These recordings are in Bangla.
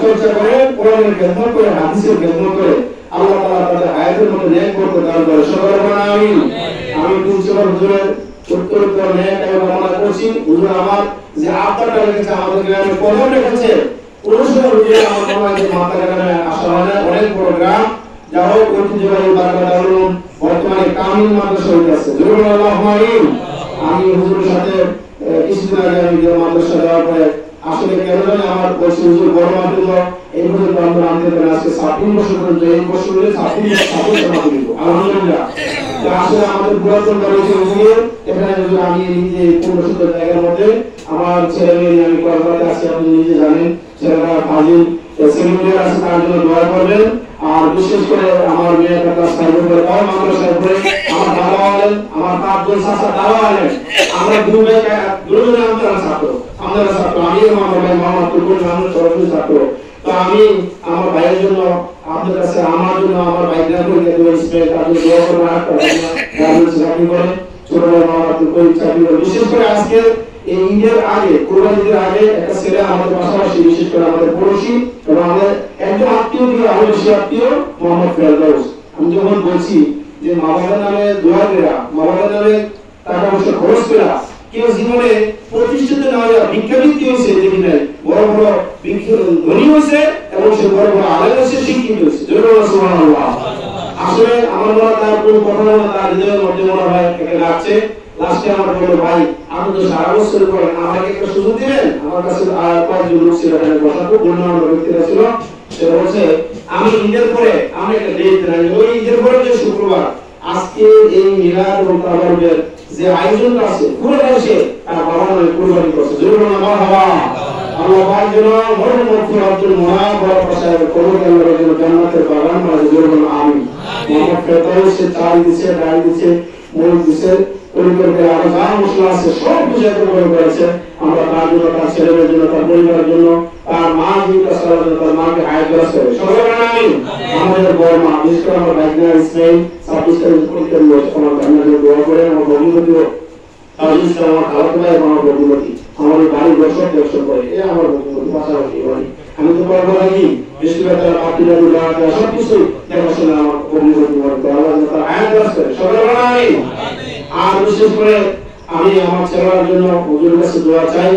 চর্চা করে, কোরআনের খেদমত করে, হাদিসের খেদমত করে আল্লাহ তাআলা তাদের হায়াতের মধ্যে নেক বরকত দান করে। সবাই বলেন আমিন। আমি প্রিন্সিপাল হুজুরের উত্তরোত্তর নেক এবং কামনা করছি। হুজুর আমার যে আবদারটা রেখেছে আমাদের গ্রামে কদম রেখেছে, অনুসরণ হুজুর আমার মনে হয় যে মাথা গ্রামে আসা হয় না, অনেক বড় গ্রাম, যা হোক ঐতিহ্যবাহী বারবার দারুল বর্তমানে কামিল মাদ্রাসা হয়ে গেছে। জরুর আল্লাহু আমিন। আমি হুজুরের সাথে কিছুদিন আগে আমি মাদ্রাসা যাওয়ার পরে আসলে কেন জানি আমার বয়সে হুজুর বড় মাত্র এই বছর আমরা আনতে পারি আজকে 56 বছর পর্যন্ত, এই বছর হলে 56 মাত্র দিব আলহামদুলিল্লাহ। আসলে আমাদের পুরাতন কলেজে হুজুর এখানে হুজুর আমি নিজে 1500 জায়গার মধ্যে আমার ছেলে মেয়ে আমি কলকাতায় আছি, আপনি নিজে জানেন, ছেলেরা ফাজিল সেকেন্ডারি আছে, তার জন্য দোয়া করবেন। আর বিশেষ করে আমার মেয়েটা ক্লাস 5 এ পড়ে, তাও মাদ্রাসায় পড়ে, আমার বাবা বলেন, আমার 5 জন চাচা তাও বলেন, আমরা দুজনে আমরা ছাত্র, আমি আমার ভাই মামা তুকুল নাম সরাসরি ছাত্র। তো আমি আমার ভাইয়ের জন্য আপনাদের কাছে, আমার জন্য, আমার ভাইরা করে দেবো ইসমাইল, তাদের দোয়া করবো, চাকরি করে ছোট ভাই মামা তুকুল চাকরি করে। বিশেষ করে আজকে এই ঈদের আগে, কুরবানির আগে একটা ছেলে আমাদের পাশাপাশি, বিশেষ করে আমাদের পড়োশী এবং আমাদের একজন আত্মীয় দিয়ে আমাদের সে আত্মীয় মোহাম্মদ ফেরদৌস। আমি যখন বলছি যে মা বাবার নামে দোয়া করা, মা বাবার নামে টাকা পয়সা খরচ করা, কেউ জীবনে প্রতিষ্ঠিত না হয়ে ভিক্ষাবৃত্তি হয়েছে দেখি নাই, বড় বড় ধনী হয়েছে এবং সে বড় বড় আলেম হয়েছে, শিক্ষিত হয়েছে। সুবহানাল্লাহ। আসলে আমার মনে হয় তার কোন কথা না, তার হৃদয়ের মধ্যে মনে হয় একটা লাগছে। লাস্টে আমার বলল, ভাই আপনি তো সারা বছর করেন, আমাকে একটা সুযোগ দিবেন। আমার কাছে কয়েকজন লোক ছিল, এখানে বসা খুব গণ্যমান্য ব্যক্তিরা ছিল। সে বলছে আমি ঈদের পরে আমি একটা ডেট দিলাম, ওই ঈদের পরে যে শুক্রবার আজকে এই মিলাদ এবং তাওয়ারুদের যে আয়োজনটা আছে পুরো দেশে তার বাবা নামে কুরবানি করছে। জরুর মারহাবা। আল্লাহ পাক যেন মরহুম আব্দুল মুনাফ বাবা সাহেব কবুল আল্লাহর জন্য জান্নাতের বাগান বানায়। জরুর আমিন। মোহাম্মদ ফেরদৌস সে চাল দিছে, ডাল দিছে, মুড়ি দিছে, পরিবারের আরো যা মশলা আছে সব বিষয় করে করেছে। আমরা তার জন্য, তার ছেলেমেয়ের জন্য, তার পরিবারের জন্য, তার মা জীবিকা চালানোর জন্য, তার মাকে হায়াত দরাজ করে। সবাই বলেন আমিন। আমাদের বড় মা, বিশেষ করে আমার ভাইনা ইসমাইল 26 তারিখ পরীক্ষা দিল, আমার ভাইনার জন্য দোয়া করে। আমার ভগ্নিপতিও আমার খালাতো ভাই এবং আমার ভগ্নিপতি আমার বাড়ির দর্শক দর্শন করে, এ আমার ভগ্নিপতি পাশাপাশি বাড়ি। আমি তো বড় নাকি বৃহস্পতিবার তার পার্টিরা সবকিছু দেখাশোনা আমার ভগ্নিপতি আল্লাহ তার হায়াত দরাজ করে। সবাই বলেন আমিন। আর বিশেষ করে আমি আমার ছেলের জন্য হুজুরের কাছে দোয়া চাই,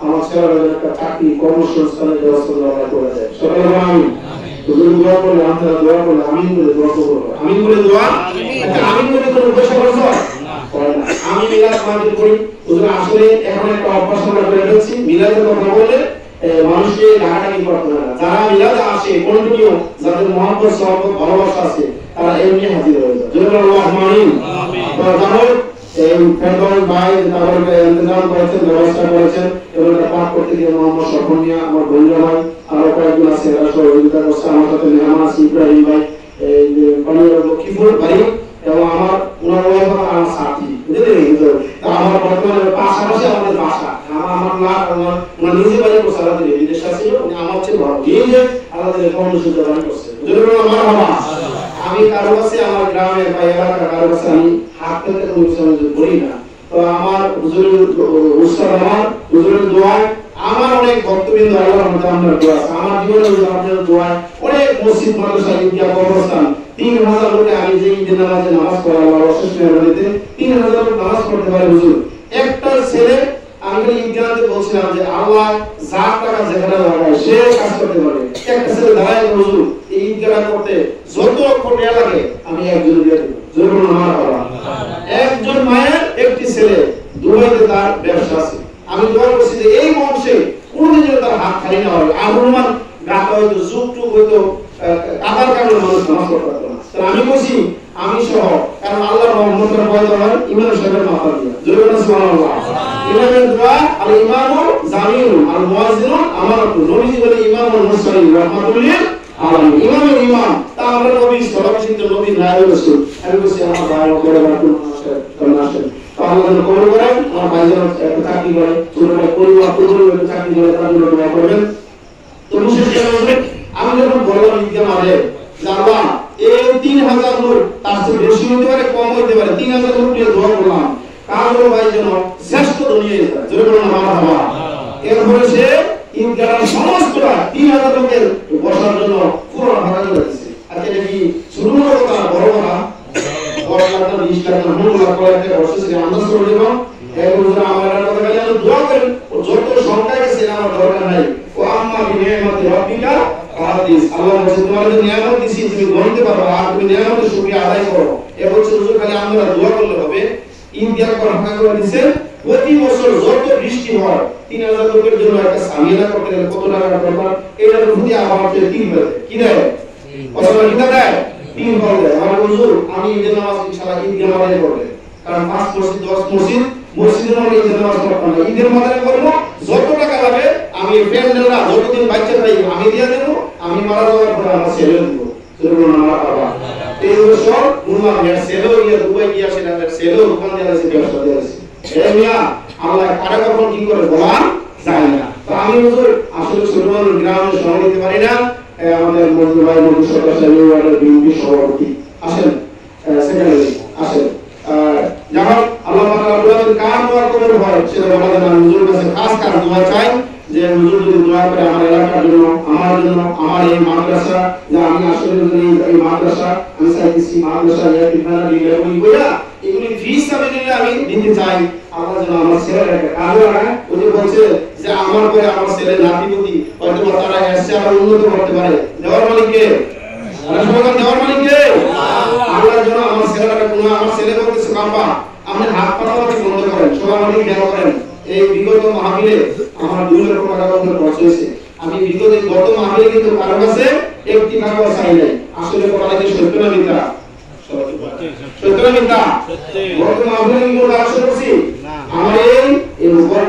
আমার ছেলের জন্য একটা চাকরি কর্মসংস্থানের ব্যবস্থা আল্লাহ করে দেয়। সবাই বলেন আমিন। হুজুর দোয়া করলে, আপনারা দোয়া করলে আমিন বলে দোয়া করবো। আমিন বলে দোয়া, আমিন বলে কোনো উদ্দেশ্য করছো আমি মিলাদ মাহফিল করি। হুজুর আসলে এখন একটা অভ্যাস আমরা করে ফেলছি, মিলাদের কথা বললে মানুষকে ডাকাডাকি করতে হয় না। যারা মিলাদে আসে কন্টিনিউ, যাদের মহব্বত সহবত ভালোবাসা আছে, তারা এমনি হাজির হয়ে যায়। জরুর আল্লাহু আমিন। তো জানো এই ফেরদৌস ভাই তারপরে ইন্তজাম করেছেন, ব্যবস্থা করেছেন, এবং এটা পাঠ করতে গিয়ে মোহাম্মদ সফর মিয়া, আমার বন্ধু ভাই, আরো কয়েকজন আছে, এরা সহযোগিতা করছে। আমার সাথে মেহমান আছে ইব্রাহিম ভাই, লক্ষ্মীপুর ভাই, এবং আমার ওনার আমার সাথী, বুঝলেন। আমার বর্তমানে পাশাপাশি আমাদের বাসা, আমার নিজে বাড়ি করছে, আলাদা বিদেশ ছিল, আমার হচ্ছে বড় নিজে আলাদা কর্মসূচি বাড়ি করছে। আমার বাবা আমি কারো কাছে, আমার গ্রামে বা এলাকার কারো কাছে আমি হাত পেতে কোনো কিছু বলি না। তো আমার হুজুরের উস্তাদ, আমার হুজুরের দোয়ায় আমার অনেক ভক্তবৃন্দ, আল্লাহর মধ্যে আমার দোয়া আছে। আমার জীবনে আপনার দোয়ায় অনেক মসজিদ, মাদ্রাসা, ঈদগাহ, কবরস্থান 3000 লোকে আমি যে ঈদের নামাজে নামাজ পড়া, আল্লাহর অশেষ মেহেরবানিতে 3000 লোক নামাজ পড়তে পারে। হুজুর একটা ছেলে, আমি ঈদগাহতে বলছিলাম যে আল্লাহ যার টাকা যেখানে লাগায় সে কাজ করতে পারে। একটা ছেলে দাঁড়ায়, হুজুর এই ঈদগাহ করতে যত কোটি লাগে আমি একজন দিয়ে দেব। জরুর আমার বাবা, একজন মায়ের একটি ছেলে, দুবাইতে তার ব্যবসা আছে। আমি দোয়া করছি যে এই বংশে কোনদিন যেন তার হাত খালি না হয়। আবরমান গাতা হয়তো যুগ টুক হয়তো কাবার কারণে মানুষ নামাজ পড়তে পারতো না। আমি বলছি আমি সহ, কারণ আল্লাহর রহমতের পয়দা হয় ইমাম সাহেবের মাথা দিয়ে। জরুর সুবহানাল্লাহ। ইমামের দোয়া আল ইমামু জামিউন আল মুয়াজ্জিনুন আমারাতুন। নবীজি বলে ইমামুল মুরসালিন রাহমাতুল লিল আলামিন। ইমামের ইমাম তা আমরা নবী সাল্লাল্লাহু আলাইহি ওয়াসাল্লাম, নবী নায়েব রাসূল। আমি বলছি আমার ভাই বড় বাতুল আসেন, আল্লাহ যেন কবুল করেন। আমার ভাই যেন একটা চাকরি করে, ছোট ভাই পরিবার একটা চাকরি করে, তার জন্য দোয়া করবেন। তো বিশেষ করে আমি যখন বললাম ঈদগাহ মাঠে আল্লাহ এই 3000 লোক, তার চেয়ে বেশি হতে পারে, কম হতে পারে, 3000 লোক নিয়ে দোয়া করলাম, কারো ভাই যেন শ্রেষ্ঠ দুনিয়ায় যায়। জোরে বলুন মারহাবা। এরপরে সে ঈদগাহের সমস্ত 3000 লোকের বসার জন্য পুরো ভাড়া করে দিচ্ছে। আজকে এটা কি ছোট কথা, বড় কথা? 10 লাখ না 20 লাখ না 100 লাখ করে বসেছে, আন্দাজ করে দেব। এখন আমরা কথা বলি, আমি দোয়া করি ও যত সংখ্যা গেছে আমার দরকার নাই। ও আম্মা বিনিয়ামতি রব্বিকা ফাহাদিস, আল্লাহ বলেছে তোমার যে নিয়ামত দিয়েছি তুমি গণতে পারো, আর তুমি নিয়ামতের শুকরিয়া আদায় করো। এ বলছে হুজুর খালি আমরা দোয়া করলে হবে? ইন্ডিয়ার কোন ভাগ করে দিয়েছে, প্রতি বছর যত বৃষ্টি হয় 3000 লোকের জন্য একটা সামিয়ানা করতে গেলে কত টাকা দরকার? এটার প্রতি আমার 3 বেড়ে কি দেয়? কত টাকা দেয়? 3 বল দেয়। আমার হুজুর আমি ঈদের নামাজ ইনশাআল্লাহ ঈদে নামাজে পড়বে, কারণ 5 মসজিদ 10 মসজিদ মসজিদের নামে ঈদের নামাজ পড়ব না, ঈদের মাথায় করব। যত টাকা লাগে আমি প্যান্ডেলরা যতদিন বাচ্চা পাই আমি দিয়ে দেব, আমি মারা যাওয়ার পরে আমার ছেলে দেব। সুবহান আল্লাহ। এই বছর মুল্লা মেয়ের ছেলে গিয়ে দুবাই গিয়ে আসে, না ছেলে দোকান দিয়ে আসে, ব্যবসা দিয়ে আসে। এই মিয়া আল্লাহ কারা কখন কি করে বলা যায় না। তো আমি হুজুর আসলে ছোটবেলা গ্রামে সময় দিতে পারি না। আমাদের মজদুর ভাই মজদুর সরকার সাহেব ওয়ার্ডের বিএনপি সভাপতি আসেন, সেক্রেটারি আসেন। যারা আল্লাহ তাআলা বলেন কার দোয়া কবুল হয় সেটা বলা যায় না। হুজুর কাছে খাস কার দোয়া চাই যে হুজুর যদি দোয়া করে আমার এলাকার জন্য, আমার জন্য, আমার এই মাদ্রাসা, যে আমি আসলে এই মাদ্রাসা আমি চাইছি মাদ্রাসা ইয়াতিমখানা দিলে ওই বইয়া এগুলি ফি সাবিলিল্লাহ আমি দিতে চাই। আল্লাহ যেন আমার ছেলের একটা কাজও লাগায়। উনি বলছে যে আমার পরে আমার ছেলে নাতিপুতি হয়তো তারা এসে আবার উন্নত করতে পারে। দেওয়ার মালিক কে? দেওয়ার মালিক কে? আল্লাহ যেন আমার ছেলেটাকে কোনো আমার ছেলে বলতেছে কাম্পা আপনি হাত পাতাবাদি বন্ধ করেন, সবাই খেয়াল করেন। এই বিগত মাহফিলে আমার 2 লক্ষ টাকা খরচ হয়েছে। আমি বিগত গত মাহফিলে কিন্তু কারো কাছে 1 টাকাও চাই নাই। আসলে কথা কি সত্য না মিথ্যা? সত্য না মিথ্যা? গত মাহফিলে কিন্তু কারো করছি আমার এই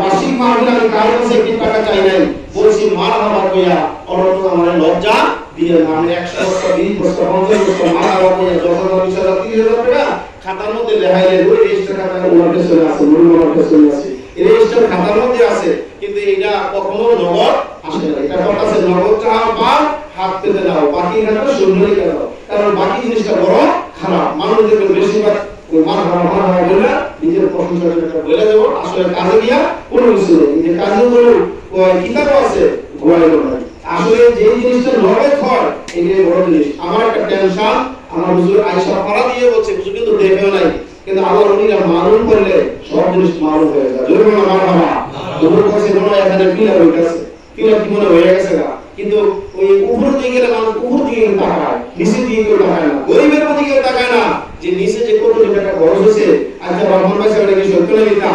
বার্ষিক মাহফিলে আমি কারো কাছে 1 টাকা চাই নাই। বলছি মারহাবা কইয়া অরত আমার লজ্জা দিয়ে আমি 100 বস্তা 20 বস্তা 50 বস্তা মারহাবা কইয়া 10,000 20,000 30,000 টাকা খাতার মধ্যে লেখাইলে ওই রেজিস্টার খাতার মধ্যে চলে আছে, মূল্যমান চলে আছে, এই রেজিস্টার খাতার মধ্যে আছে। কিন্তু এটা কখনো নগদ আসে না। এটা কথা আছে নগদ চাও বা হাত পেতে দাও, বাকি টাকা সুন্দরই দাও, কারণ বাকি জিনিসটা বড় খারাপ। মানুষদের বেশিরভাগ ওই মারহাবা বলে নিজের প্রশংসা বলে দেব, আসলে কাজে গিয়া কোনো কিছু নেই। যে কাজে কোনো কিতাবও আছে ঘোরাইলো না। আসলে যে জিনিসটা নগদ হয় এটাই বড় জিনিস। আমার একটা টেনশন, আমার হুজুর আয়েশা ফাড়া দিয়ে বলছে হুজুর কিন্তু দেখেও নাই, কিন্তু আল্লাহর ওলিরা মালুম করলে সব জিনিস মালুম হয়ে যায়। জোরে বলো মারহাবা। হুজুর কাছে মনে হয় এখানে পিলার হয়ে গেছে, পিলার কি মনে হয়ে গেছে না, কিন্তু ওই উপর দিকে গেলে মানুষ উপর দিকে তাকায়, নিচে দিকে কেউ তাকায় না, গরিবের প্রতি কেউ তাকায় না যে নিচে যে কোটি টাকা খরচ হয়েছে। আচ্ছা রহমান ভাই সাহেব কি সত্য না মিথ্যা?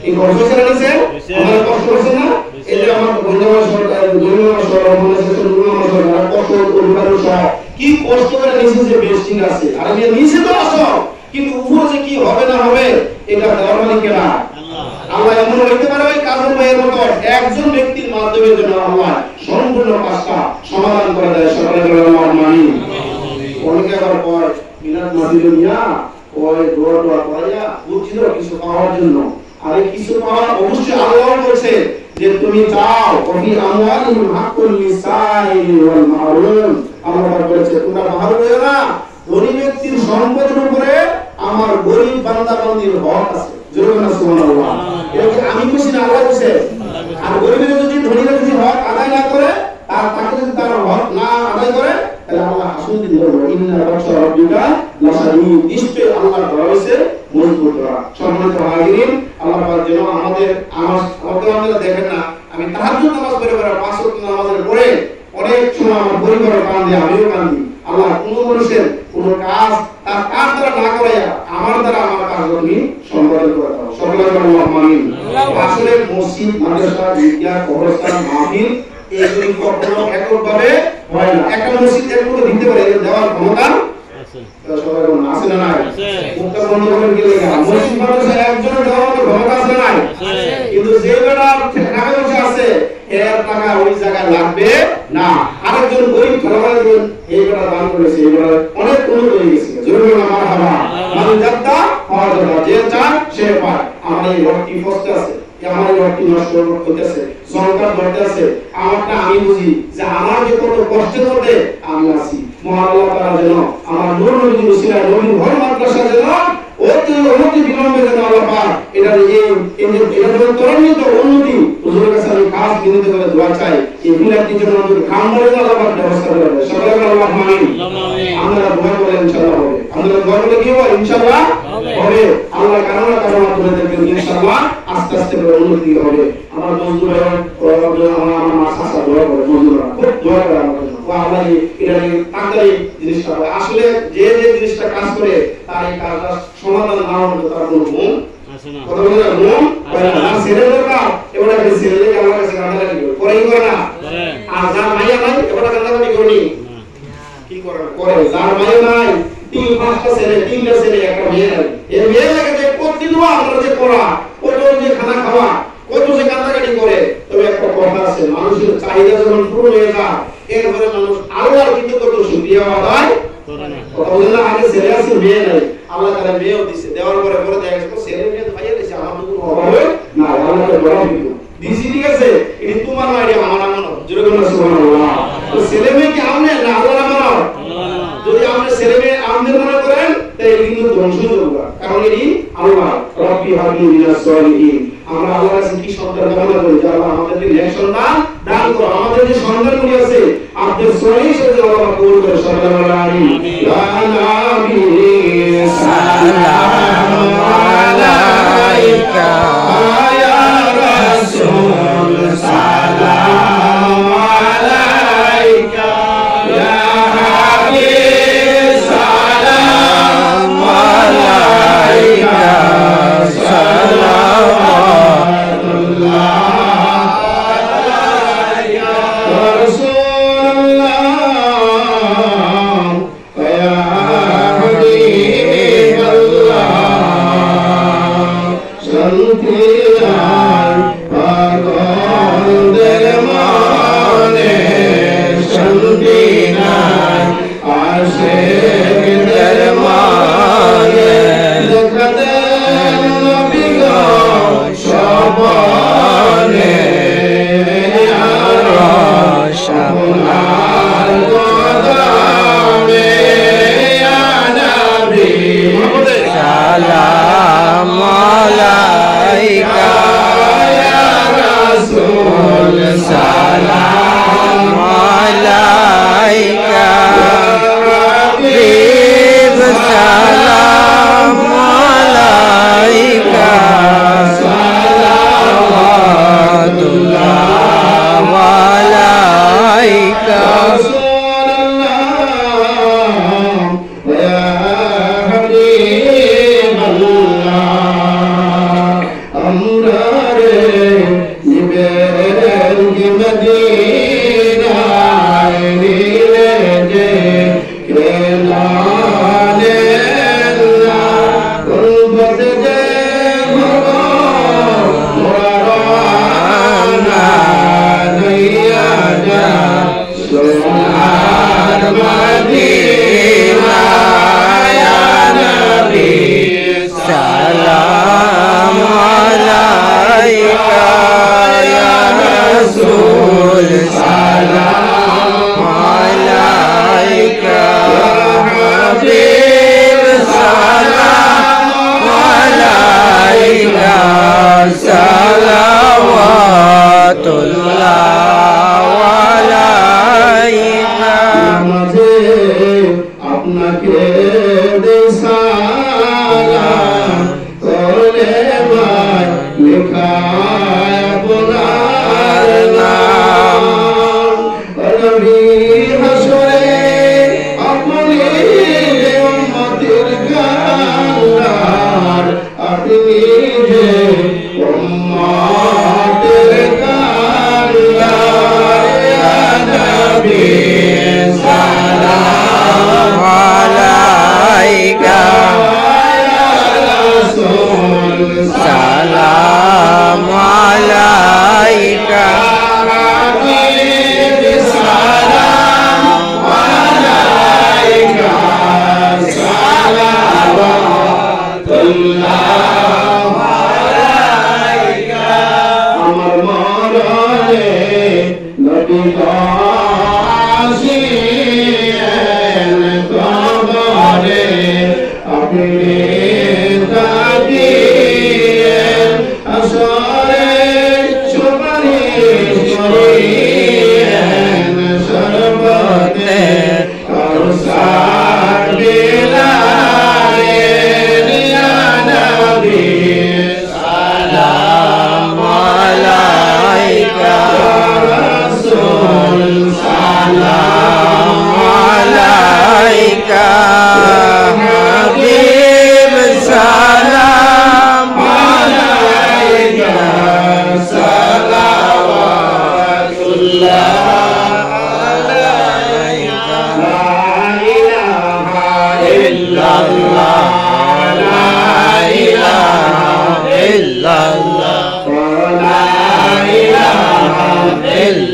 এই খরচ হয়েছে না নিচে? আমার কষ্ট হয়েছে না? এই যে আমার গঞ্জামা সরকার গঞ্জামা সরকার রহমান ভাই সাহেব গঞ্জামা সরকার কষ্ট অধিকার সহ কি কষ্ট করে নিচে যে বেস্টিং আছে, আর আমি নিচে তো আসো, কিন্তু উপরে যে কি হবে না হবে এটা দেওয়ার মালিক কে না? আল্লাহ। এমন হইতে পারে ওই কাজের ভাইয়ের মতো একজন ব্যক্তির মাধ্যমে যেন আল্লাহ সম্পূর্ণ কাজটা সমাধান করে দেয়। সকলে বলে আমিন। অনেকে আবার কয় মিলাদ মাহফিল নিয়া ওই দোয়া করাইয়া বুঝছিল কিছু পাওয়ার জন্য। আরে কিছু পাওয়ার অবশ্যই আল্লাহ বলেছে যে তুমি চাও কফি আমওয়ালিহিম হাক্কুল লিসাইলি ওয়াল মাহরুম। আল্লাহ বলেছে তোমরা মাহরুম হয়ো না, ধনী ব্যক্তির সম্পদের উপরে আমার গরিব বান্দা বান্দির হক আছে। জোরে বলেন সুবহানাল্লাহ। এটা আমি খুশি না আল্লাহ খুশি? আর গরিবের যদি ধনীরা যদি হক আদায় না করে, আর তাকে যদি তার হক না আদায় করে, তাহলে আল্লাহ হাসুন দিতে বলবে ইন্না বাশা রাব্বিকা লাশাদীদ। নিশ্চয় আল্লাহর দয়া হইছে মজবুত করা। সম্মানিত হাজিরিন, আল্লাহ পাক যেন আমাদের দেখেন না, আমি তাহাজ্জুদ নামাজ পড়ে 5 ওয়াক্ত নামাজের পরে অনেক সময় আমার পরিবারের কান্দে, আমিও কান্দি। আল্লাহ কোন মানুষের কোন কাজ তার কাজ দ্বারা না করে আমার দ্বারা আমার কাজ তুমি সম্পাদন করে দাও। সকলে বলুন আমিন। আসলে মসজিদ, মাদ্রাসা, ঈদগাহ, কবরস্থান, মাহফিল এগুলি কখনো এককভাবে হয় না। একটা মসজিদ একটু দিতে পারে, দেওয়ার ক্ষমতা আছে। সবাই বলুন আছে না নাই? মুখটা বন্ধ করে গেলে মসজিদ মাদ্রাসা একজন দেওয়ার ক্ষমতা আছে না নাই? কিন্তু যে বেটা টাকা পয়সা আছে এর টাকা ওই জায়গায় লাগবে না। আরেকজন গরিব ঘরওয়ালা এই বেটা দান করেছে, এই বেটা অনেক উন্নত হয়ে গেছে। জোরে বলুন মারহাবা। মানে যাত্রা পাওয়া যাবে, যে চায় সে পায়। আমার এই রক্তি ফসতে আছে, আমার এই রক্তি নষ্ট হইতেছে, সংকট ধরতেছে, আমারটা আমি বুঝি যে আমার যে কত কষ্টের মধ্যে আমি আছি। মহান আল্লাহ তাআলা যেন আমার নূর নবীর উসিলায় নবীর ঘর মাদ্রাসা যেন অতি বিলম্বে যেন আল্লাহ পাক এটা এই এটা যেন ত্বরান্বিত উন্নতি হুজুরের কাছে আমি খাস বিনীত করে দোয়া চাই এই বিলাতের জন্য আমাদের খামরে আল্লাহ পাক ব্যবস্থা করে দেয় সকলে আল্লাহ আমিন আমরা দোয়া করে ইনশাআল্লাহ হবে আমরা দোয়া করে কি হবে ইনশাআল্লাহ হবে আল্লাহ কারণে কারণে আপনাদেরকে ইনশাআল্লাহ আস্তে আস্তে করে উন্নতি হবে আমার বন্ধু ভাই আমার মা সাসা দোয়া করে বন্ধুরা খুব দোয়া করে আমাদের জন্য আল্লাহ এটা তাড়াতাড়ি জিনিসটা হয় আসলে যে যে জিনিসটা কাজ করে তার এই কাজটা সমাধান না হলে তার কোনো গুণ কথা বলে না গুণ না ছেড়ে দরকার এবারে কি ছেড়ে দিয়ে আমার কাছে কাঁদা লাগবে করেই করে না আর যার মাইয়া নাই এবারে কাঁদা লাগবে করি কি করে করে যার মাইয়া নাই তিন পাঁচটা ছেলে তিনটা ছেলে একটা মেয়ে নাই এই মেয়ে লাগে যে প্রতিদিন আমরা যে পড়া কত যে খানা খাওয়া কত যে কান্নাকাটি করে তবে একটা কথা আছে মানুষের চাহিদা যখন পূরণ হয়ে যায় এরপরে মানুষ আল্লাহর কিন্তু কত শুকরিয়া আদায় করে না কথা বলেন না আগে ছেলে আছে মেয়ে নাই আল্লাহ তাআলা মেয়েও দিয়েছে দেওয়ার পরে পরে দেখা গেছে ছেলে মেয়ে তো ভাইয়া দিয়েছে আমার কোনো অভাব না আল্লাহকে বড় কিন্তু দিছি ঠিক আছে এটা তোমার না এটা আমার আমানত জোরে বলুন সুবহানাল্লাহ তো ছেলে মেয়ে কি আমনে না আল্লাহর আমানত যদি আপনি ছেলে মেয়ে আমনে মনে করেন তাহলে কিন্তু ধ্বংস হয়ে যাবে কারণ এটি আল্লাহ রব্বি হাবলি মিনাস সালিহিন আমরা আল্লাহর কাছে কি সন্তান কামনা করি যে আল্লাহ আমাদেরকে নেক সন্তান দান করো আমাদের যে সন্তানগুলি আছে আপনাদের সহিহ সাথে আল্লাহ কবুল করে সাল্লাল্লাহু আলাইহি ইয়া নবী সালামু আলাইকা ইয়া রাসূল সালামু আলাইকা ইয়া হাবিব সালামু আলাইকা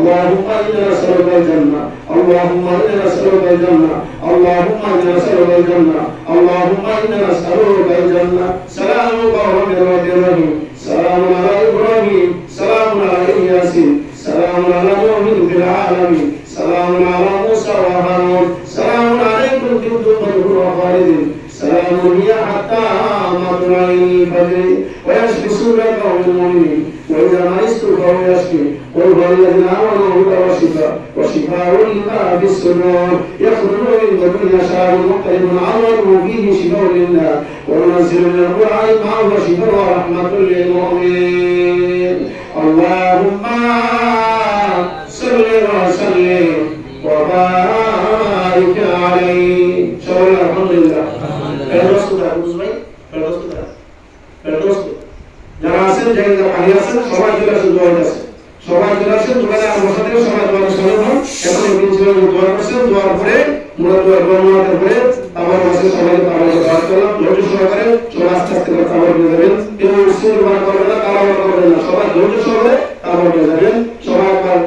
اللهم إنا نسألك الجنة اللهم إنا نسألك الجنة اللهم إنا نسألك الجنة اللهم إنا نسألك الجنة سلام قولا من رب الرحيم سلام على إبراهيم سلام على ياسين سلام على نوح في العالمين سلام على موسى وهارون سلام عليكم كنتم وخالد سلام هي حتى مطلع الفجر ويشفي صدور قوم المؤمنين وإذا مرضت فهو يشفي قل هو الذين آمنوا هدى وشفاء لما في الصدور يخرج من بطون شراب مختلف عظمه فيه شفاء لله وننزل من القرآن ما هو شفاء ورحمة للمؤمنين اللهم صل وسلم وبارك عليه شكرا الحمد لله যারা আছেন যারা পানি আছেন সবাই চলে আসেন দোয়া আছে সবাই চলে আসেন দোকানে বসা থেকে সবাই দোয়া শুরু হন এখন ইনশাআল্লাহ দোয়া করছেন দোয়ার পরে মুরাদ দোয়া বর্ণনার পরে আবার বসে সবাই আবার দোয়া করলাম ধৈর্য সহকারে সবাই আস্তে আস্তে করে আবার দিয়ে যাবেন কেউ উৎসব করবেন না কালাম করবেন না সবাই ধৈর্য সহকারে আবার দিয়ে যাবেন সবাই আবার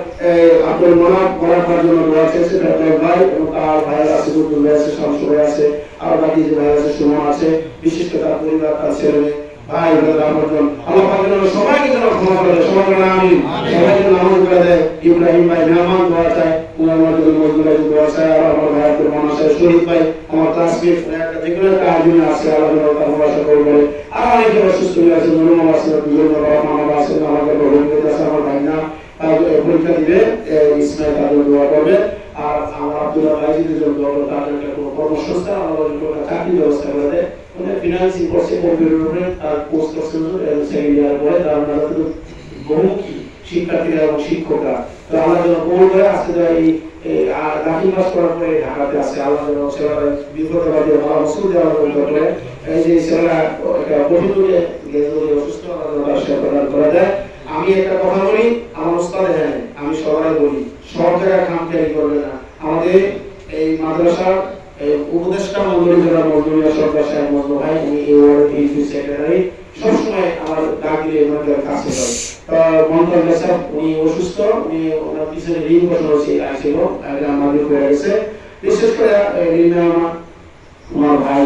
আপনার মনাব করার জন্য দোয়া চেয়েছে ভাই এবং তার ভাই আছে দুটো ভাই আছে শামসু ভাই আছে আর বাকি যে ভাই আছে সুমন আছে বিশেষ করে তার পরিবার তার ছেলে ভাই ব্রাদার আমজন আল্লাহ পাক যেন সবাইকে যেন ক্ষমা করে দেয় সবাই বলেন আমিন সবাই যেন নামাজ পড়ে দেয় ইব্রাহিম ভাই মেহমান দোয়া চায় মুহাম্মদ মজদুর ভাই দোয়া চায় আর আমার ভাই আব্দুল মান্নান সাহেব শহীদ ভাই আমার ক্লাসমেট একটা যেগুলো একটা আয়োজন আছে আল্লাহ যেন তার ভাষা করবে আর অনেকে অসুস্থ হয়ে আছে নরমাল আছে দুজন রহমান আছে আমাদের রবীন্দ্র আছে আমার ভাই না পরীক্ষা দিবে ইসমাইল তাদের দোয়া করবে আর আমার আব্দুল্লাহ ভাই যদি দোয়া করে তাদের একটা কোনো কর্মসংস্থান আমাদের কোনো চাকরি ব্যবস্থা করে দেয় মানে ফিনান্সিং করছে কম্পিউটার উপরে তার কোর্স করছে সেকেন্ড ইয়ার পরে তার বহুমুখী শিক্ষার্থীরা এবং শিক্ষকরা তো আল্লাহ যেন কবুল করে আজকে এই দাখিল পাস করার পরে ঢাকাতে আছে আল্লাহ যেন ছেলেরা বিপদবাদী ভালো ওষুধ দেওয়া করে এই যে ছেলেরা একটা কঠিন রোগে অসুস্থ আল্লাহ সেবা প্রদান করে দেয় আমি একটা কথা বলি আমার উস্তাদ হ্যাঁ আমি সবাই বলি সব জায়গায় খামখেয়ালি করবে না আমাদের এই মাদ্রাসার উপদেষ্টা মন্ডলী যারা মজদুরিয়া সরকার সাহেব মজদুর ভাই উনি এই ওয়ার্ড ইউপি সেক্রেটারি সবসময় আমার ডাক দিলে ওনাদের কাছে যায় তো মন্ত্রণ সাহেব উনি অসুস্থ উনি ওনার পিছনে ঋণ বসে আসছিল আমাদের হয়ে গেছে বিশেষ করে ঋণ আমার ভাই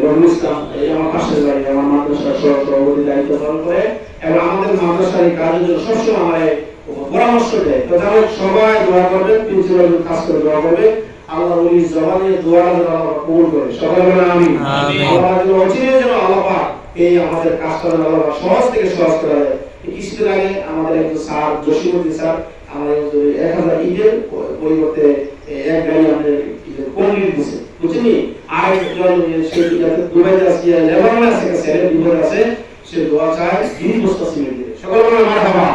রবি ইসলাম আমার পাশের বাড়ি আমার মাদ্রাসার সভাপতি দায়িত্ব পালন করে এবং আমাদের মাদ্রাসার এই কাজের জন্য সবসময় আমার পরামর্শ দেয় তো তাহলে সবাই দোয়া করবেন প্রিন্সিপাল কাজ করে দোয়া করবে আল্লাহ ওই জবানে দোয়া যেন আল্লাহ কবুল করে সবাই বলেন আমিন আল্লাহ যেন অচিরে যেন আল্লাহ পাক এই আমাদের কাজটা যেন আল্লাহ সহজ থেকে সহজ করে দেয় কিছুদিন আগে আমাদের একজন স্যার জসিমুদ্দিন স্যার আমাদের 1000 ইটের পরিবর্তে এক গাড়ি আমাদের কংক্রিট দিয়েছে বুঝছেন আর একজন সে দুবাইতে আছে লেবাননে আছে স্যারের বিপদ আছে সে দোয়া চায় 20 বস্তা সিমেন্ট দিতে সকল বলেন মারহাবা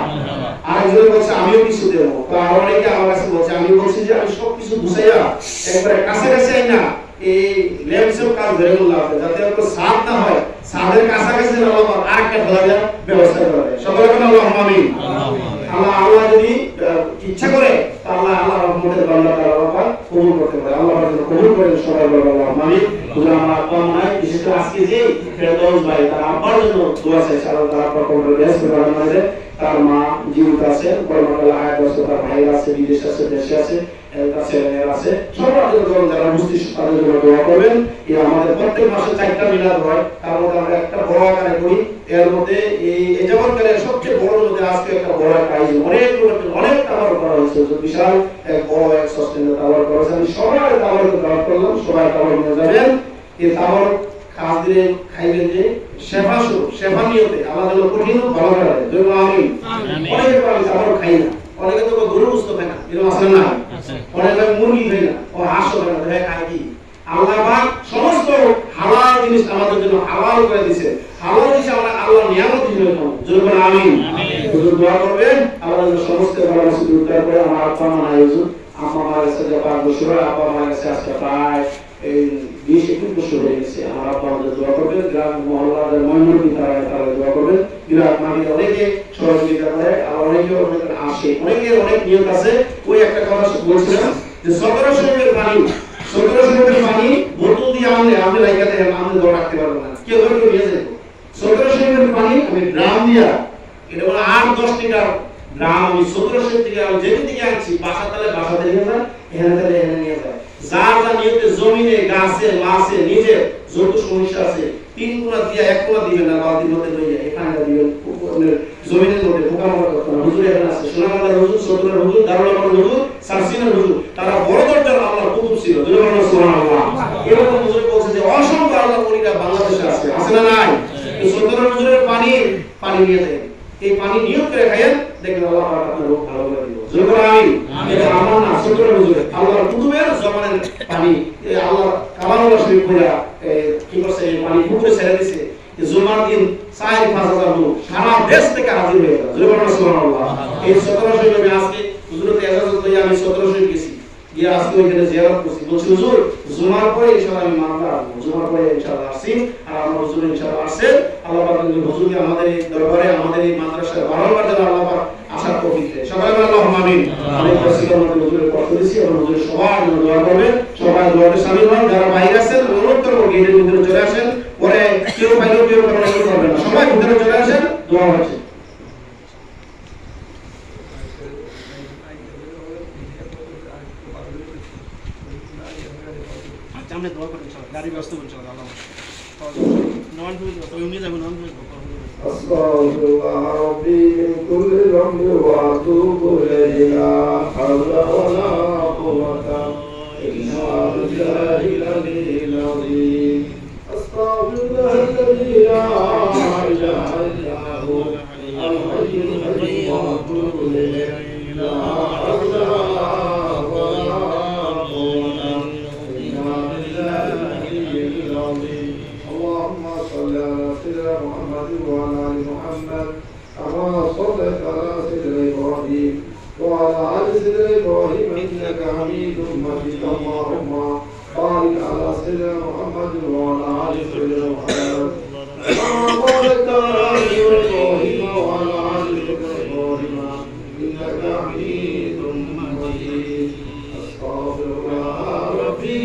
আর একজন বলছে আমিও কিছু দেব তো আর অনেকে আমার কাছে বলছে আমি বলছি যে আমি সব কিছু বুঝাইয়া একবারে কাছে কাছে আইনা এই লেমসের কাজ ধরে বললাম যাতে আপনার সাথ না হয় সাদের কাছাকাছি না আল্লাহ আরেকটা ফলার ব্যবস্থা করে সকলে বলেন আল্লাহুম্মা আমিন আল্লাহ যদি ইচ্ছা করে তাহলে আল্লাহ রহমতের বান্দা আল্লাহ পাক কবুল করতে পারে আল্লাহ পাক কবুল করেন সবাই বলেন আল্লাহুম্মা আমিন পুরো আমার আব্বা নাই বিশেষ করে আজকে যে ফেরদৌস ভাই তার আব্বার জন্য দোয়া চাইছে আল্লাহ তাআলা পাক কবুল করে দেন মানে তার মা জীবিত আছে পরমাকাল আয়াত আছে তার ভাই আছে বিদেশ আছে দেশে আছে তার ছেলেমেয়েরা আছে সবার জন্য যারা মুসলিম তাদের জন্য দোয়া করবেন এই আমাদের প্রত্যেক মাসে 4টা মিলাদ হয় তার মধ্যে আমরা একটা বড় আকারে করি এর মধ্যে এই এজাবতকালে সবচেয়ে বড় মধ্যে আজকে একটা বড় প্রাইজ অনেক টাকার করা হয়েছে বিশাল এক বড় এক সাস্টেইনেবল টাওয়ার করা হয়েছে আমি সবাই টাওয়ারকে দাওয়াত করলাম সবাই টাওয়ার নিয়ে যাবেন এই টাওয়ার কাজ দিলে খাইবেন যে সেবা নিয়তে আল্লাহ যেন কঠিন ভালো করে দেয় জন্য আমি অনেকে পারি টাওয়ার খাই না অনেকে তো গরু বুঝতে পারে না এরকম আসলে না অনেকে মুরগি খাই না ও হাঁস খায় না দেখে খাই কি আল্লাহ পাক সমস্ত হালাল জিনিস আমাদের জন্য হালাল করে দিয়েছে হালাল দিয়েছে আমরা আল্লাহ নিয়ামত হিসেবে পাবো জন্য আমিন হুজুর দোয়া করবেন আল্লাহ যেন সমস্ত ভালো কিছু উদ্ধার করে আমার আব্বা মা নাই হুজুর আম্মা মারা গেছে যে 5 বছর আব্বা মারা গেছে আজকে প্রায় এই 20-21 বছর হয়ে গেছে আমার আব্বা আমাদের দোয়া করবেন গ্রাম মহল্লার ময়মনসিংহ তারা দোয়া করবেন বিরাট মাটিতে অনেকে সহযোগিতা করে আর অনেকে আসে অনেকের অনেক নিয়ত আছে ওই একটা কথা বলছিলাম যে 17 শরীরের পানি বোতল দিয়ে আমরা লাইগাতে আমরা দোয়া রাখতে পারবো না কেউ ধরে নিয়ে যাবে 17 শরীরের পানি আমি ড্রাম দিয়া এটা বলে 8-10 লিটার গ্রাম আমি 1700 থেকে আমি যেদিন থেকে আনছি বাসা তালে বাসাতে নিয়ে যায়, এখানে তালে এখানে নিয়ে যায়। যার যা নিয়তে জমিনে গাছে মাছে নিজে যত সমস্যা আছে 3 কোণা দিয়া 1 কোণা দিবেন না, বালতির মধ্যে লইয়া এখানে দিবেন জমিনের মধ্যে পোকামাকড় করতে না। হুজুর এখানে আছে, সোনামাদার হুজুর, সদরের হুজুর, দারুল হুজুর, সারসিনের হুজুর, তারা বড় দরজার আল্লাহর কুতুব ছিল। সুবহানাল্লাহ। এরকম হুজুর বলছে যে অসংখ্য আল্লাহর ওলিরা বাংলাদেশে আছে, আছে না নাই? এই সদরের হুজুরের পানি নিয়ে যায়, এই পানি নিয়ত করে খায়েন, দেখবেন আল্লাহ পাক আপনার রোগ ভালো করে দিবেন। জোরে করে আমিন। এটা আমার না, সদরের হুজুরের আল্লাহর কুতুবের জমানের পানি, এই আল্লাহ কালামুল্লাহ শরীফ কইরা কি করছে, এই পানি পুকুরে ছেড়ে দিয়েছে। জুমার দিন 4-5 লোক সারা দেশ থেকে হাজির হয়ে গেল। জোরে বলুন সুবহানাল্লাহ। এই 1700 আমি আজকে হুজুরকে এজাজত দিয়ে আমি 1700 গেছি, গিয়ে আজকে ওইখানে জিয়ারত করছি। বলছি হুজুর জুমার পরে ইনশাআল্লাহ আমি মামলা আসবো, জুমার পরে ইনশাআল্লাহ আসছি। আর আমার হুজুর ইনশাআল্লাহ আসছে। আল্লাহ পাক হুজুরকে আমাদের এই দরবারে, আমাদের এই মাদ্রাসায় বারবার যেন আল্লাহ পাক আশার তৌফিক দেয়। সবাই বলেন আল্লাহুম্মা আমিন। আমি ওসিলার মধ্যে হুজুরের কথা দিয়েছি, এবং হুজুর সবার জন্য দোয়া করবেন। সবাই দোয়াতে শামিল হন। যারা বাইরে আছেন অনুরোধ করব গেটের ভিতরে চলে আসেন, পরে কেউ বাইরে কেউ করার করবেন না, সবাই ভিতরে চলে আসেন, দোয়া হচ্ছে। আমরা দোয়া করি ইনশাআল্লাহ, গাড়ি ব্যবস্থা করব ইনশাআল্লাহ। আল্লাহ নন ফুল তো উনি যাবেন, নন ফুল আস্তাগফিরুল্লাহ রাব্বি মিন কুল্লি যামবি ওয়া আতুবু ইলাইহি লা হাওলা ওয়া লা কুওয়াতা ইল্লা বিল্লাহিল আলিyyil আযীম। আস্তাগফিরুল্লাহাল্লাযী লা ইলাহা ইল্লা হু আল হাইয়ুল কাইয়্যুম ওয়া আতুবু ইলাইহি লা হাওলা ওয়া লা কুওয়াতা ইল্লা বিল্লাহিল আযীম। اللهم صل على سيدنا محمد وعلى ال محمد كما صليت على سيدنا ابراهيم وعلى ال سيدنا ابراهيم انك حميد مجيد. اللهم بارك على سيدنا محمد وعلى ال سيدنا محمد كما باركت على سيدنا ابراهيم وعلى ال سيدنا ابراهيم انك حميد مجيد. استغفر الله ربي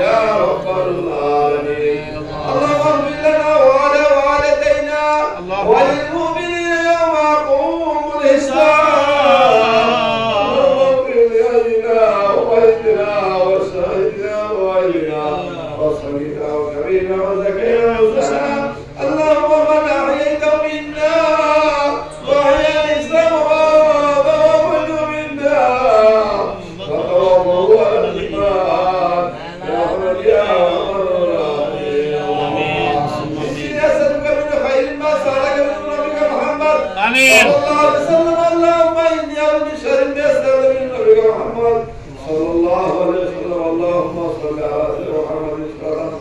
يا رب العالمين. اللهم اغفر لنا آمين. صلى الله عليه وسلم اللهم إني أعوذ من شر ما يستعمل من نبيك محمد صلى الله عليه وسلم اللهم صل على سيدنا محمد وسلم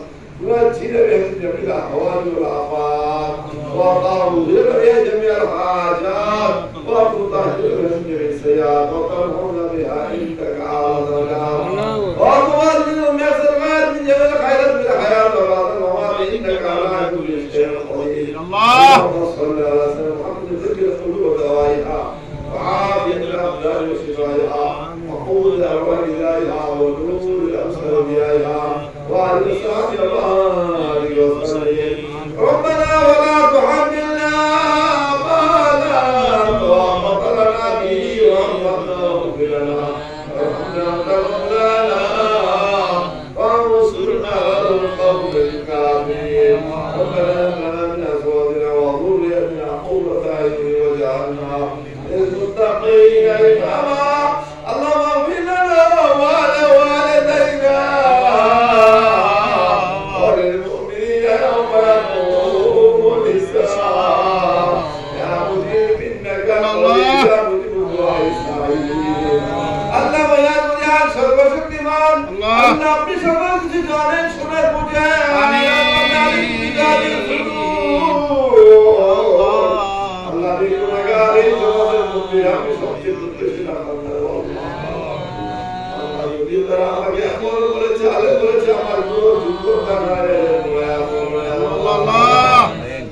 وأجل بهم جميع الأحوال والآفات وطهر بها جميع الحاجات وتطهر بهم جميع السيئات وترحمنا بها عندك عاذنا وتبارك منهم يسر غير من جميع الخيرات من الحياة وبعد الممات إنك على كل شيء قدير اللهم صل على سيدنا محمد ذكر القلوب ودوائها وعافية الأبدان وشفائها وقوة الأرواح إليها ونور الأبصار بها وعلى الصلاة عليه وسلم ربنا ولا تحملنا ما لا طاقة لنا به وارحمنا واغفر لنا وارحمنا أنت مولانا وانصرنا على القوم الكافرين ربنا لنا من أزواجنا وذريتنا قرة أعين واجعلنا للمتقين إماما اللهم اغفر لنا وعلى والدينا وللمؤمنين يوم يقوم الحساب يا مجيب إنك قريب يا مجيب الدعاء السعيد اللهم يا دنيا सर्वशक्तिमान अल्लाह अपनी सर्वशक्ति से जाने सुने पूजे आमीन अल्लाह ने गुनाहगार जमात मुझे हम सबसे दुश्मन करना अल्लाह ये तरह आगे अमल बोले चाले हमारे को जुल्म करना है अल्लाह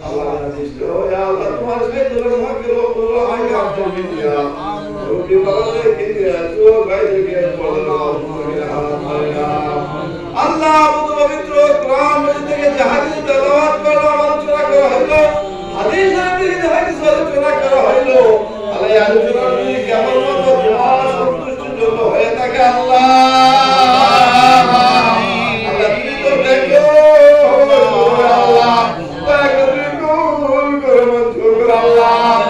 अल्लाह निश्चय या अल्लाह तुम्हारे से दुर्गम के लोग आएंगे आप तो भी दिया रोटी बदलने के लिए जो गाय के अल्लाह बुद्ध पवित्र कुरान मजीद के जहादी तिलावत करो आलोचना करो हेलो हदीस नबी के हदीस आलोचना करो हेलो अल्लाह आलोचना में केवल मत दुआ संतुष्ट जो है ताकि अल्लाह अल्लाह तुझे तो देखो अल्लाह ताकि कबूल करो मंजूर कर अल्लाह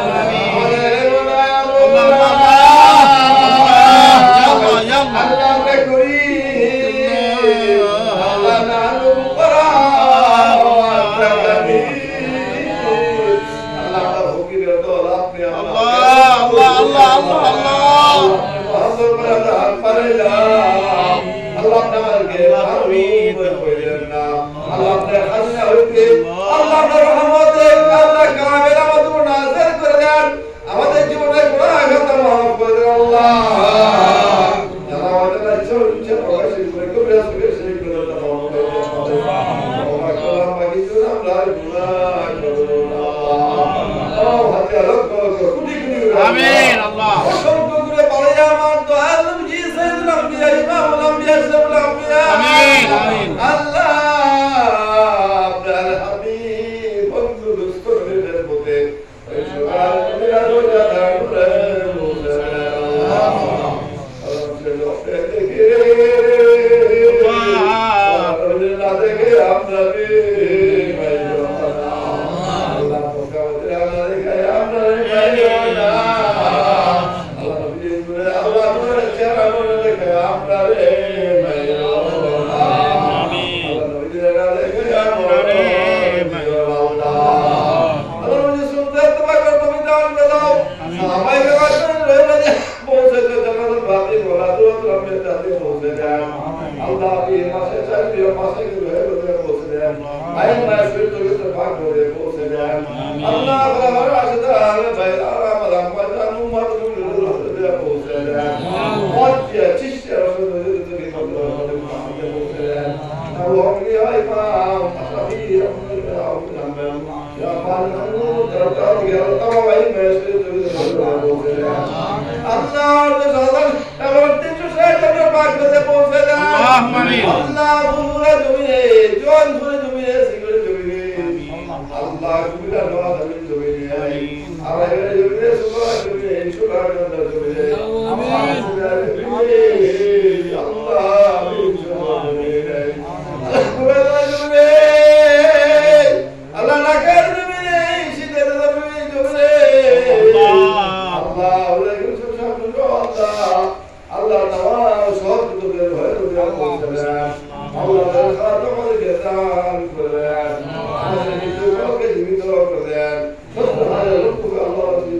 آمين الله آمين آمين Allah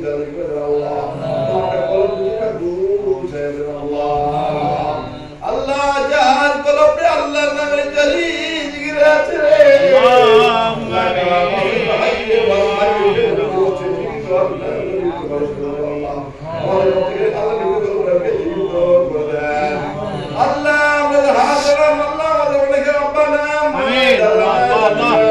তাদের করে দেন আল্লাহ তোমার কলম দুটা দূর ছেড়ে দেন আল্লাহ আল্লাহ যার কলবে আল্লাহর নামে জারি জিকির আছে রে আল্লাহ আমাদের হাজির আল্লাহ আমাদের অনেক রব্বানা আমিন আল্লাহ অনেক রব্বানা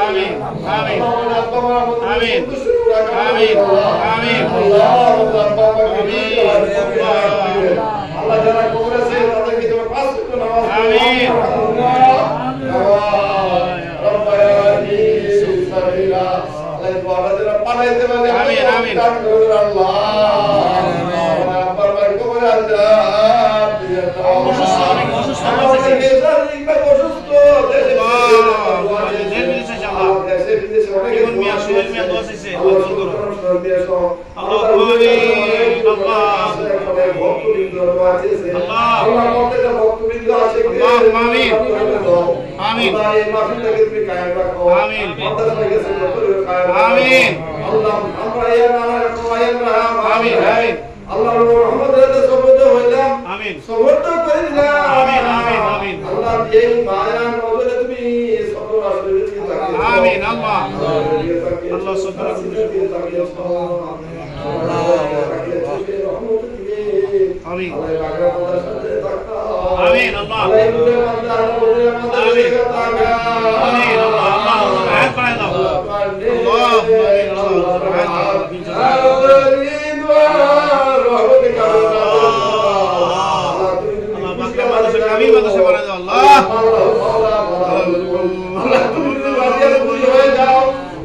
آمين آمين آمين آمين آمين আল্লাহ যারা কবরেছে তাদেরকে তুমি পাঁচ ওয়াক্ত নামাজ آمين রব্বায়ানি সাবিলা আল্লাহ যারা পাঠাইতে পারে آمين آمين আল্লাহ বারবার কবরে আজাব দিয়ে দাও অসুস্থ অনেক অসুস্থ আমাদের শারীরিক বা অসুস্থ দেশে বিদেশে ইনশাআল্লাহ দেশে বিদেশে অনেক জীবন মিয়া সুহেল মিয়া দোয়া চাইছে আল্লাহ কবুল করো আল্লাহ ভক্তবৃন্দ আছে আল্লাহ প্রত্যেকটা ভক্তবৃন্দ আছে আমিন আমিন এই মাহফিলটাকে তুমি কায়েম রাখো আমিন মাদ্রাসাকে সুন্দর কায়েম রাখো আমিন আল্লাহ আমরা ইয়া রাহমান আমিন আমিন আল্লাহ মুহাম্মদের রাতে সবুজ হইলাম আমিন সবুজ করে দিলাম আমিন আমিন আমিন আল্লাহ এই মায়া নজরে তুমি সবর আসলে দিয়ে তাকিয়ে আমিন আল্লাহ আল্লাহ সবর আসলে দিয়ে তাকিয়ে আমিন আল্লাহ আমিন আল্লাহ আমিন আমিন আল্লাহ আল্লাহ আয়াত পড়াই দাও আমিন মাদ্রাসা বানাই দাও আল্লাহ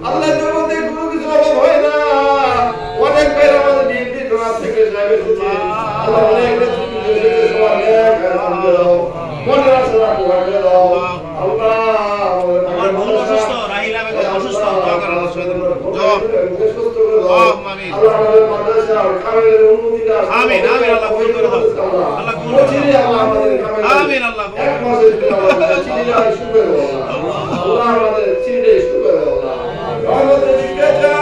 আল্লাহ জগতে কোনো কিছু অভাব হয় না অনেক বের আমাদের ডিউটি জোড়া থেকে যাবে আল্লাহ অনেক মনে রাখো দাও আল্লাহ আমার বোন অসুস্থ রাহিলা বেগম অসুস্থ দোয়া করেন আল্লাহ সুবহানাহু আমিন আল্লাহ আমাদের মাদ্রাসা কামেলের উন্নতিটা আমিন আমিন আল্লাহ কবুল করে দাও আল্লাহ কবুল করে দাও আমিন আল্লাহ এক মাসের আমাদের চিনিটা শুরু করে দাও আল্লাহ আমাদের চিনিটা শুরু করে দাও আমাদের জিজ্ঞাসা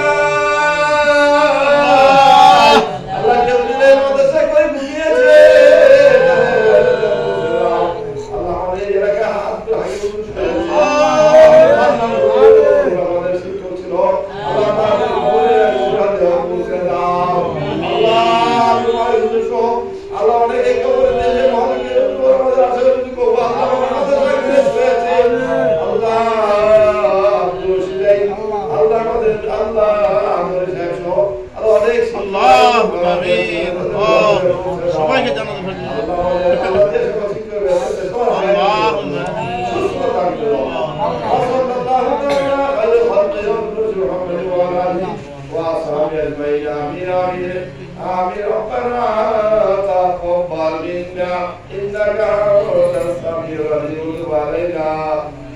আল্লাহ জলদিনের মাদ্রাসা করে বুঝিয়েছে আল্লাহ আমাদের এলাকা হাত হাইয়ে আমাদের শিক্ষক ছিল আল্লাহ তাআলা বলে পৌঁছে দাও আল্লাহ তোমার হুজুর আল্লাহ অনেক কবরে দেশে মহানবীর উপর আমাদের আশীর্বাদ করো আল্লাহ আমাদের সাথে হয়েছে আল্লাহ আল্লাহ আমাদের আল্লাহ আমাদের সাহেব আল্লাহ অনেক আল্লাহ আমিন সবাইকে জানাতে পারি আল্লাহ দেশ বাসিক করে আল্লাহুম্মা آمين ربنا تقبل منا إنك أنت السميع العليم وتب علينا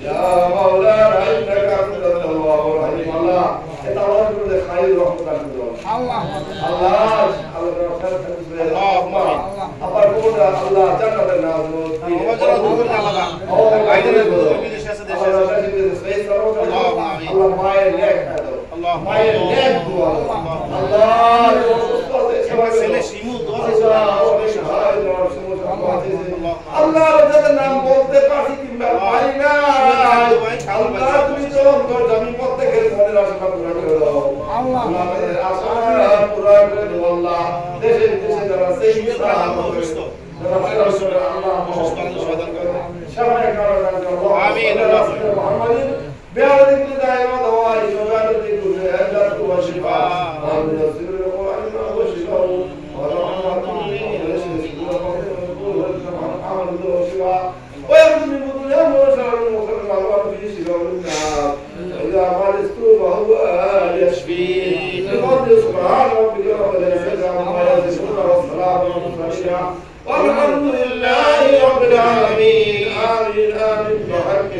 يا مولانا إنك أنت التواب الرحيم الله يتوكل خير رحمتك الله الله اللهم আবার কোন আল্লাহ জান্নাতের নাম আল্লাহ মায়ের নেক আল্লাহ মায়ের নেক দোয়া আল্লাহ ছেলে শিমু দোয়া আল্লাহ যাদের নাম বলতে পারি কিংবা পারি না আল্লাহ তুমি তোর জমি প্রত্যেকের মনের আশা পূরণ করে দাও আল্লাহ আমাদের আশা পূরণ করে দাও আল্লাহ দেশে বিদেশে যারা সেই অসুস্থ آمين محمد بأرض دائما دواء شفاعة كل أجل وشفاء ونزل القرآن وشفاء ورحمة وشفاء ويغفر من بطونهم وشر المخرج والوقت في شفاء النار وإذا مرضت فهو يشفين بفضل سبحان ربك رب العزة عما يصفون والسلام على المرسلين والحمد لله رب العالمين آمين آمين بحق